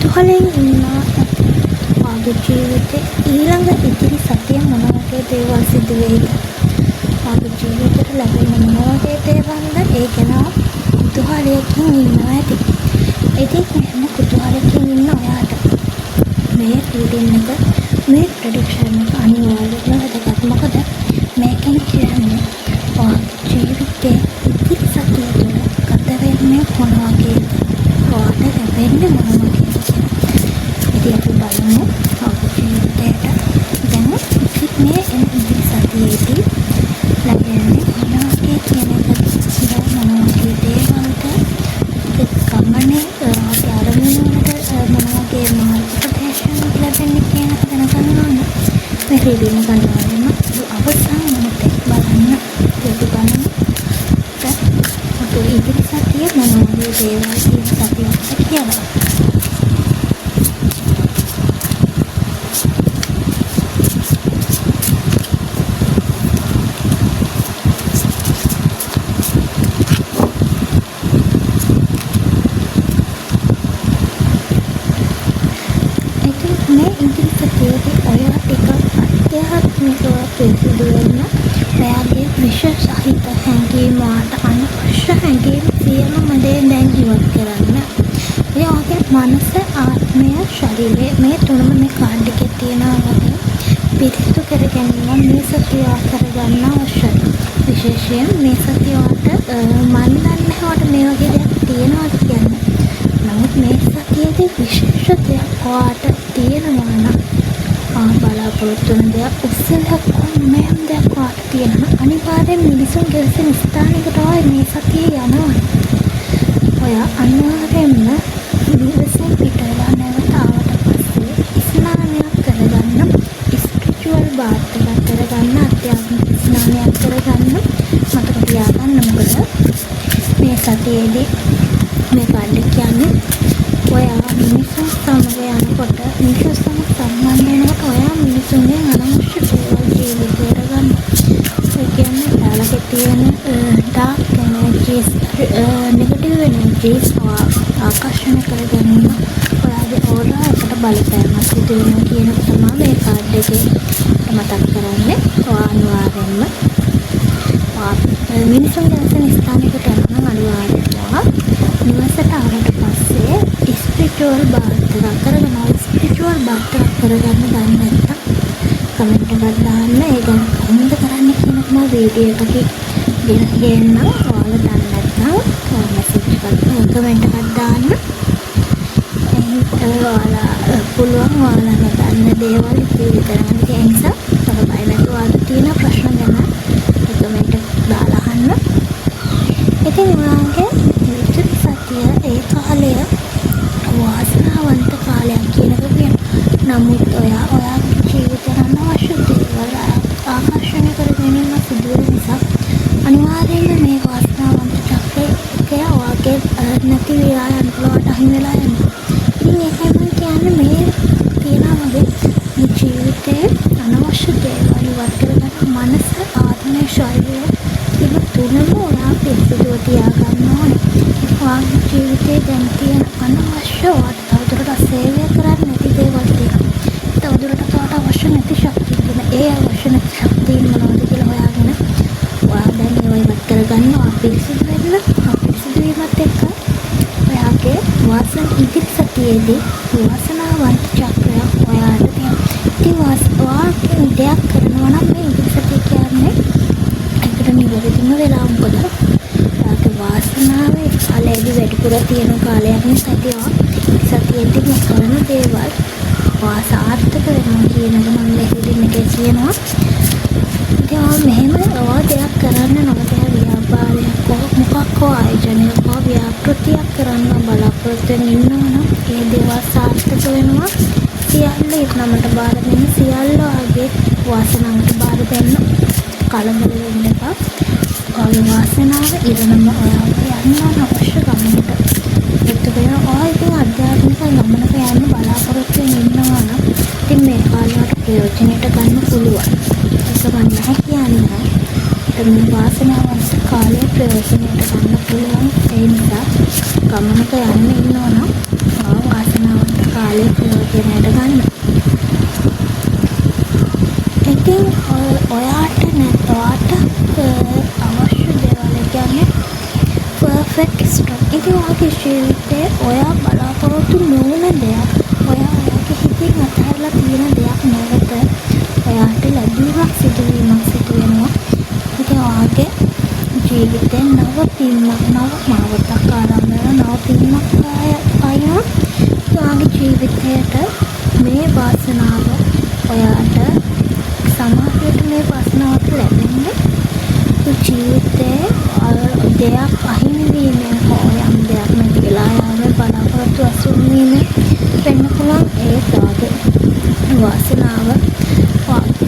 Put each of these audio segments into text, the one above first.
කුතුහලයෙන් ඉන්නා වාගේ ජීවිතේ ඊළඟ ඉදිරි සතිය මොන වගේ දේවල් සිදු වෙයිද? වාගේ ජීවිතේට ලැබෙන මොන වගේ දේවල්ද? ඒ ගැන කුතුහලයෙන් ඉන්නවා ඇති. ඉතින් මෙහෙම කුතුහලයෙන් ඉන්න ඔයාට මේ රීඩින් එක මේ ප්‍රෙඩික්ෂන් එක අනිවාර්යයෙන්ම වැදගත්. මොකද මේකෙන් කියන්නේ ඔයාගේ ජීවිතේ ඉදිරි සතිය තුළ ගත වෙන්නේ මොන වගේද? ඔයාට ලැබෙන්නේ මොන වගේද කියලා. ඉතින් අපි බලමු ඔයාගේ ජීවිතේට දැන් මේ ඉදිරි සතියේදී ලැබෙන්නේ මොන වගේ කියන එකද? මොන වගේ දේවල්ද? ගමනේ ඔයාගේ අරමුණට මොන වගේ මාර්ගදර්ශන ලැබෙන්නේ කියන එක දැනගන්න ඕනේ. මේ රීඩින් එක ගන්නවාම අවසන් මොහොතේ බලන්න ප්‍රතිබලන අපේ ඉදිරි සතිය මොන වගේ දේවල් කියන සතියක් කියලා. මේ ඉදිරි සතියේදී ඔයා ටිකක් අධ්‍යාත්මිකව පිරිසිදු වෙන්න ඔයාගේ විශේෂ සහිත හැඟීම් වාට අනවශ්‍ය හැඟීම් සියලුම දේ දැන් ඉවත් කරන්න. ඔයාගේ මනස, ආත්මය, ශරීරය මේ තුනම මේ කාඩ් එකේ තියෙනවා වගේ පිරිසිදු කර ගැනීම මේ සතිය කරගන්න අවශ්‍යයි. විශේෂයෙන් මේ සතිය වාට මන් දන්නේ වට මේ වගේ දෙයක් තියෙනවද කියන්නේ. නමුත් මේ සතියේදී විශේෂ දෙයක් ඔයාට තියෙනවා නම් බලාපොරොත්තු වෙන දෙයක් උත්සාහයක් මෙහෙම දෙයක් ඔයාට තියෙනවා. අනිවාර්යෙන් මිනිසුන් ගැලසෙන ස්ථානයකට ඔය මේ සතියේ යනවා. ඔයා අනිවාර්යෙන්ම නිවසෙන් පිටලා නැවත ආවට පස්සේ ස්නානයක් කරගන්න, ස්පිරිචුවල් බාත් එකක් කරගන්න, අධ්‍යාත්මික ස්නානයක් කරගන්න මතක තියාගන්න. මොකද මේ සතියේදී මේ කාලේ කියන්නේ ඔයා මිනිසුන් සමග යනකොට මිනිසුන් සමග සම්බන්ධ වෙනකොට ඔයා මිනිසුන්ගෙන් අනවශ්‍ය දේවල් ජීවිතයට ගන්න. ඒ කියන්නේ යාළගේ තියෙන ඩාර්ක් එනර්ජිස්, නෙගටිව් එනර්ජිස් ආකර්ෂණය කර ගැනීම ඔයාගේ ඕරා එකට බලපෑමක් සිදු වෙනවා කියන එක තමයි මේ කාඩ් එකේ මතක් කරන්නේ. ඔයා අනිවාර්යෙන්ම මිනිසුන් ගැන ස්ථානයකට යනවා. අනිවාර්යෙන්ම නිවසට ආවට පස්සේ ස්පිරිචුවල් බාත් එකක් කරගන්නවා. ස්පිරිචුවල් බාත් එකක් කරගන්න දන්නේ නැත්නම් කමෙන්ට් එකක් දාන්න. ඒ ගැන කොහොමද කරන්නේ කියන එක මම වීඩියෝ එකකින් ගෙන්නම්. ඔයාලා දන්නේ නැත්නම් මෙසේජ් එකක් කමෙන්ට් එකක් දාන්න. ඔයාලා පුළුවන් ඔයාලා දන්න දේවල් ඉතිරි කරගන්න. ඒ නිසා තමයි නැතුව ඔයාලා තියෙන ප්‍රශ්න ගැන කමෙන්ට් එකක් දාලා අහන්න. ඉතින් ඔයාගේ ඉදිරි සතිය ඒ කාලය වාසනාවන්ත කාලයක් කියන එක කියනවා. නමුත් ඔයාගේ ජීවිතේ අනවශ්‍ය දේවල් ආකර්ෂණය කර ගැනීම සිදු වෙන නිසා අනිවාර්යයෙන්ම මේ වාසනාවන්ත චක්‍රය ඔයාගේ නැති වෙලා යන බවට අහිමි වෙලා යනවා. ඉතින් ඒකයි මම කියන්නේ මේ තියෙනවා වගේ මේ ජීවිතේ අනවශ්‍ය දේවල් ඉවත් කරගන්න මනස, ආත්මය, ශරීරය කියන තුනම ඔයා පිළිසිදුව තියාගන්න ඕනේ. ඔයාගේ ජීවිතේ දැන් තියෙන අනවශ්‍ය ඔයාට තවදුරටත් සේවය කරන්න නැති දේවල් තියෙනවා. තවදුරටත් ඔයාට අවශ්‍ය නැති ශක්තිය තියෙන. ඒ අවශ්‍ය නැති ශක්තිය මොනවද කියලා හොයාගෙන ඔයා දැන් ඒවා ඉවත් කරගන්න. ඔයා පිළිසිදු වෙන්න. පිළිසිදු වීමත් එක්ක ඔයාගේ ඉදිරි සතියේදී වාසනාවන්ත චක්‍රයක් ඔයාට තියෙනවා. ඉතින් ඔයාගේ දෙයක් කරනවා නම් මේ ඉදිරි සතිය කියන්නේ ඒකට නිවැරදිම වෙලා මොකද ඔයාගේ වාසනාවේ කාලයේදී වැඩිපුර තියෙන කාලයක් නිසා සතියේදී කරන දේවල් ඔයා සාර්ථක වෙනවා කියන එක මම මෙහෙදින් එකේ කියනවා. ඉතින් මෙහෙම ඔයා දෙයක් කරන්න නවතලා ව්‍යාපාරයක් මොකක් හෝ ආයෝජනයක් හෝ ව්‍යාපෘතියක් කරන්න බලාපොරොත්තු වෙන ඉන්නවා නම් ඒ දේවල් සාර්ථක වෙනවා. සියල්ල ඉක්මනට බාර දෙන්න, සියල්ල ආගේ වාසනාවට බාර දෙන්න. කලබල වෙන්න එපා. ඔයාගේ වාසනාව ඉරණම ඔයාට යන්න අවශ්‍ය ගමනට. එතකොට ඔයාගේ අධ්‍යාත්මික ගමනක යන්න බලාපොරොත්තු වෙන ඉන්නවා නම් ඉතින් මේ කාලයට ප්‍රයෝජනෙට ගන්න පුළුවන්. ඒක මම නැහැ කියන්නේ. මේ වාසනාවන්ත කාලයේ ප්‍රයෝජනෙට ගන්න පුළුවන්. ඒ නිසා ගමනක යන්න ඉන්නවා නම් වාසනාවන්ත ජීවිතේ ඔයා බලාපොරොත්තු නොවන දෙයක්, ඔයාගේ හිතින් අතහැරලා තියෙන දෙයක් නැවත ඔයාට ලැබීමක් සිදුවීමක් සිදු වෙනවා. ඉතින් ඔයාගේ ජීවිතේ නව පින්මක්, නව මාවතක් ආරම්භ වෙන නව පින්මක් ආයෙත් ඔයාගේ ජීවිතයට මේ වාසනාව ඔයාට සමාජයට මේ වාසනාවක් ලැබෙන්නේ ජීවිතේ දෙයක් අහිමි වීමෙන් හෝ යම් දෙයක් නැති වෙලා යාමේ බලාපොරොත්තු අසුන් වීමෙන් වෙන්න පුළුවන්. ඒ වාගේ වාසනාව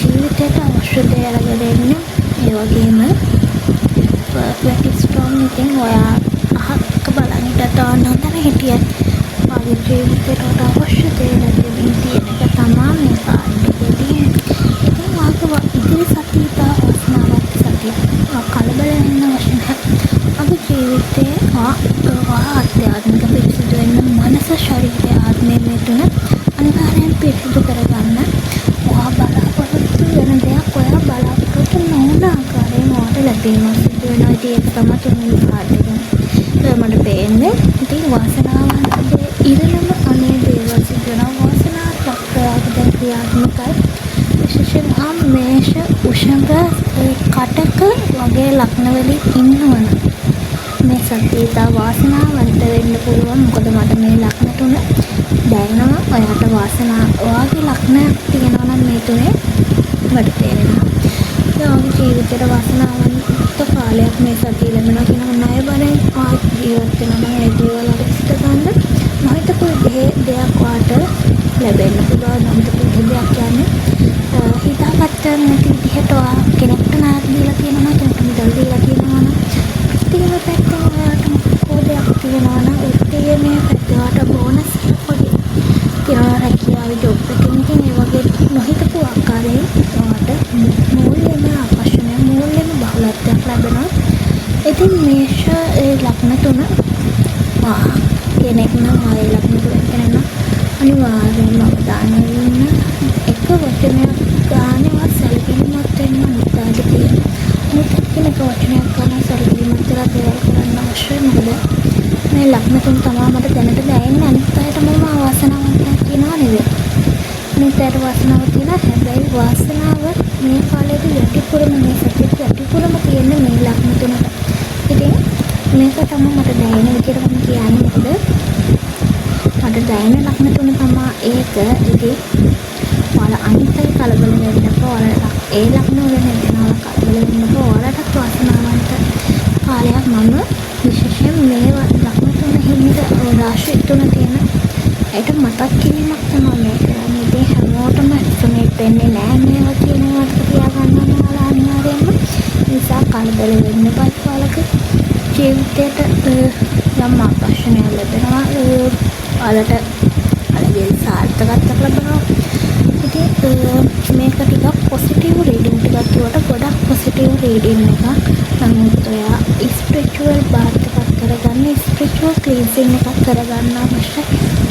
ජීවිතයට අවශ්‍ය දේ අරගෙන එන්නේ. ඒ වගේම වැටි ස්ටෝන් එකෙන් ඔයා අහක බලන් හිටට නොදැන හිටියත් ඔයාගේ ජීවිතයට අවශ්‍ය දේ ලැබෙමින් තියෙන එක තමයි මේ කාර්ඩ් එකේ තියෙන්නේ. ඉතින් ඔයාගේ ඉදිරි සතිය වාසනාවක් සතිය කලබල වෙන්න අවශ්‍ය නැහැ. අපේ ජීවිතේ ආධ්‍යාත්මික පිරිසිදු වෙන්න මනස, ශරීරය, ආත්මය මේ තුන අනිවාර්යෙන් පිරිසිදු කරගන්න. ඔයා බලාපොරොත්තු වෙන දෙයක් ඔයා බලාපොරොත්තු නොවන ආකාරයෙන් ඔයාට ලැබීමක් සිදු වෙනවා. ඉතින් ඒක තමයි තුන්වෙනි කාර්ඩ් එක. මට පේන්නේ ඉතින් වාසනාවන්ත දේ ඉරණම අනේ දේවල් සිදු වෙනවා. වාසනාවක් ප්‍රාග්ධ ක්‍රියාත්මකයි. විශේෂයෙන් මේෂ, වෘෂභ, කටක වගේ ලග්නවලින් ඉන්නවනම් මේ සතිය වාසනාවන්ත වෙන්න පුළුවන්. මොකද මට මේ ලග්න තුන දැනෙනවා. ඔයාට වාසනාව ඔයාගේ ලග්නයක් තියෙනවා නම් මේ තුනේ මට තේරෙනවා. ඔයාගේ ජීවිතේට වාසනාවන්ත කාලයක් මේ සතිය ලැබෙනවා කියන ණය බරෙන් ජීවත් වෙනවා. ඒ දේවල් අරිට ගන්න මහිතපු දෙයක් වාට ලැබෙන්න පුළුවන්. මහිතපු දෙයක් කියන්නේ හිතාගත්ත නැති විදිහට කෙනෙක්ට නායක දීලා තියෙනවා, කෙනෙක්ට මුදල් දීලා තියෙනවා නම් ප්‍රතිගම පැත්තෙන් ඔයාට කෝඩයක් තියෙනවා නම් ඒ මේ පැත්තේ ඔයාට බෝනස් පොඩි තියෙනවා. රැකියාවේ ජොබ් එකකින් ඉතින් ඒ වගේ නොහිතපු ආකාරයෙන් ඔයාට මූල්‍යම ආකර්ෂණය, මූල්‍යම බහුලත්වයක් ලැබෙනවා. ඉතින් මේෂ ලග්න තුන කෙනෙක් නම් ආයේ ලග්න තුන කෙනෙක් නම් අනිවාර්යයෙන්ම අවධානය වෙන්න එක වචනයක් ගානවත් සැලකිලිමත් වෙන්න උත්සාහ තියෙනවා. මේක කෙනෙක් වචනයක් ගන්න සැලකිලිමත් වෙලා දේවල් කරන්න අවශ්‍යයි. මොකද මේ ලග්න තුන තමයි මට දැනට දැනෙන්නේ. අනිත් අයට මම වාසනාවන්තයෙක් කියනවා නෙවෙයි. අනිත් අයට වාසනාව තියෙනවා. හැබැයි වාසනාව මේ කාලේදී යටිපුරම මේ සත්‍යයට යටිපුරම තියෙන්නේ මේ ලග්න තුනට. ඉතින් මේක තමයි මට දැනෙන විදිහට මම කියන්නේ. මොකද මට දැනෙන ලග්න තුන තමයි ඒක. ඉතින් ඔයාලා අනිත් අය කලබල වෙන්න එපා. ඔයාලා ඒ ලග්න වල නැතිනවා කලබල වෙන්න එපා. ඔයාලට වාසනාවන්ත කාලයක් මම විශේෂයෙන් මේ ලග්න තුන හිමිට රාශි තුන තියෙන ඒකට මතක් කිරීමක් තමයි මේ කරන්නේ. ඉතින් හැමෝටම සුමේත් වෙන්නේ නැහැ මේවා කියනවා තියාගන්න ඕනවා අනිවාර්යයෙන්ම. නිසා කලබල වෙන්න එපා. ඔයාලගේ ජීවිතයට යම් ආකර්ෂණයක් ලැබෙනවා. ඔයාලට අලගේ සාර්ථකත්වයක් ලැබෙනවා. ඉතින් මේක ටිකක් පොසිටිව් රීඩින් ටිකක් කිව්වට ගොඩක් පොසිටිව් රීඩින් එකක්. නමුත් ඔයා ස්පිරිචුවල් බාත් එකක් කරගන්න, ස්පිරිචුවල් ක්ලීන්සින් එකක් කරගන්න අවශ්‍යයි.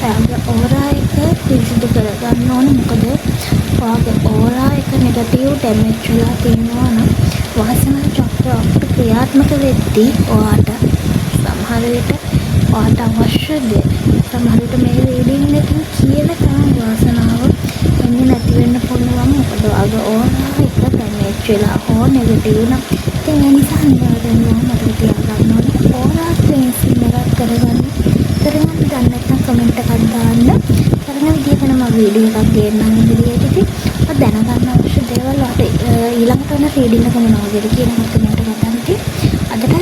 ඔයාගේ ඕරා එක පිරිසිදු කරගන්න ඕන. මොකද ඔයාගේ ඕරා එක නෙගටිව් ඩැමේජ් වෙලා තියෙනවා නම් වාසනා චක්‍ර අපිට ක්‍රියාත්මක වෙද්දී ඔයාට සමහර විට ඔයාට අවශ්‍ය දේ සමහර විට මේ රීඩින් එකෙන් කියන තරම් වාසනාව එන්නේ නැති වෙන්න පුළුවන්. මොකද ඔයාගේ ඕරා එක ඩැමේජ් වෙලා හෝ නෙගටිව් නම් ඉතින් ඒ නිසා අනිවාර්යෙන්ම මතක තියාගන්න ඕනේ ඕරා ක්ලීන්සින් එකක් කරගන්න දන්න නැත්නම් කමෙන්ට් එකක් දාන්න. කරන විදිහට නම් වීඩියෝ එකක් ගේන්නම් ඉදිරියටදී. ඔය දැනගන්න අවශ්‍ය දේවල් ඔයාට ඊළඟට වෙන රීඩින් එක මොනවද කියලා කමෙන්ට් එකක් දාන්න. අදට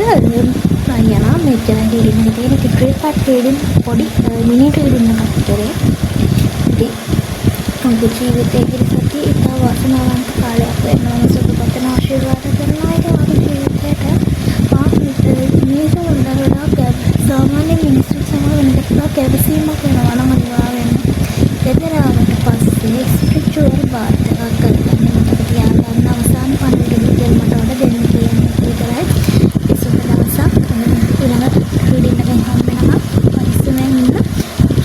යනවා මෙච්චර රීඩින් එක තියෙන ටිකේ පාට් රීඩින් පොඩි මිනි රීඩින් එකක් කරේ. ඉතින් මගේ ජීවිතයේ ඉතිරි ඉතා වාසනාවන්ත කාලයක් වෙන්න ඕන. සුබපතන ආශිර්වාද කරනවා. ඒක මගේ ජීවිතයට සාමාන්‍ය මිනිස්සු සමග වෙනකට කැපසීමක් වෙනවා නම් අනිවාර්යයෙන්ම දෙදරාවට පස්සේ ස්පිරිචුවල් බාත් එකක් කරගන්න මතක තියාගන්න. අවසාන පණිවිඩය මට වඩා දෙන්න කියන්නේ විතරයි. ඒ සුබ දවසක් ඊළඟ රීඩින් එකෙන් හම්බෙනවා. පරිස්සමෙන් ඉන්න.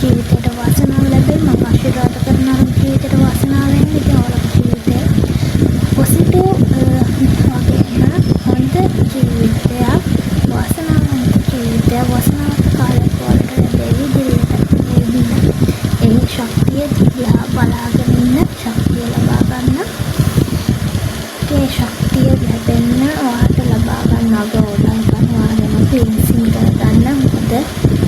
ජීවිතයට වාසනාව ලැබෙයි. මම ආශිර්වාද කරනවා ජීවිතයට වාසනාව වෙන්න. ඉතින් ඔයාලගේ ජීවිතේ පොසිටිව් වගේම හොඳ ජීවිතයක් වාසනාවන්ත ජීවිතයක් වාසනාවන්ත කාලයක් වල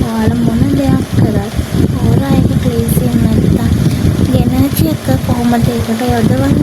ඔයාලා මොන දෙයක් කරත් ඕරා එක ක්ලේසියෙන් නැත්තම් එනර්ජි එක කොහොමද ඒකට යොදවන්නේ